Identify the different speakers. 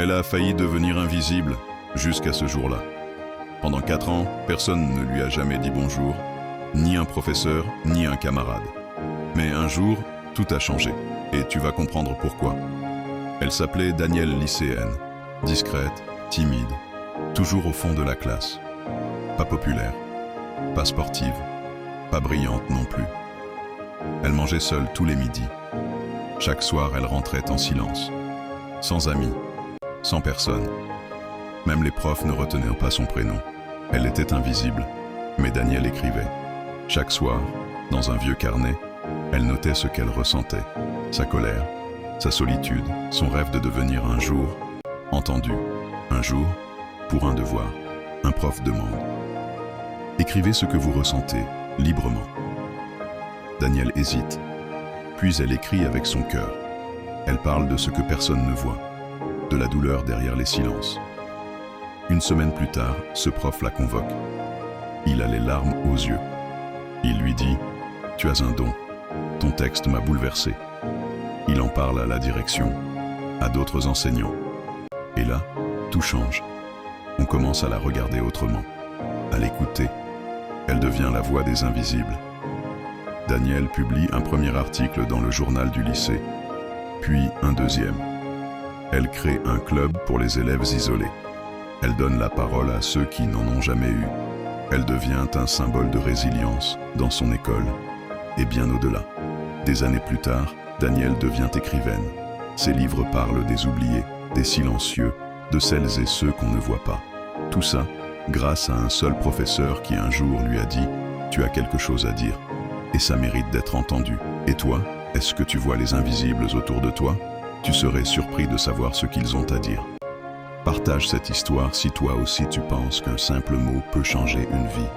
Speaker 1: Elle a failli devenir invisible jusqu'à ce jour-là. Pendant 4 ans, personne ne lui a jamais dit bonjour, ni un professeur, ni un camarade. Mais un jour, tout a changé, et tu vas comprendre pourquoi. Elle s'appelait Danielle, lycéenne, discrète, timide, toujours au fond de la classe. Pas populaire, pas sportive, pas brillante non plus. Elle mangeait seule tous les midis. Chaque soir, elle rentrait en silence, sans amis, sans personne. Même les profs ne retenaient pas son prénom. Elle était invisible, mais Danielle écrivait. Chaque soir, dans un vieux carnet, elle notait ce qu'elle ressentait, sa colère, sa solitude, son rêve de devenir un jour entendu. Un jour, pour un devoir, un prof demande. Écrivez ce que vous ressentez, librement. Danielle hésite, puis elle écrit avec son cœur. Elle parle de ce que personne ne voit, de la douleur derrière les silences. Une semaine plus tard, ce prof la convoque. Il a les larmes aux yeux. Il lui dit « Tu as un don. Ton texte m'a bouleversé. » Il en parle à la direction, à d'autres enseignants. Et là, tout change. On commence à la regarder autrement, à l'écouter. Elle devient la voix des invisibles. Danielle publie un premier article dans le journal du lycée, puis un deuxième. Elle crée un club pour les élèves isolés. Elle donne la parole à ceux qui n'en ont jamais eu. Elle devient un symbole de résilience dans son école et bien au-delà. Des années plus tard, Danielle devient écrivaine. Ses livres parlent des oubliés, des silencieux, de celles et ceux qu'on ne voit pas. Tout ça grâce à un seul professeur qui un jour lui a dit « Tu as quelque chose à dire et ça mérite d'être entendu. » Et toi, est-ce que tu vois les invisibles autour de toi? Tu serais surpris de savoir ce qu'ils ont à dire. Partage cette histoire si toi aussi tu penses qu'un simple mot peut changer une vie.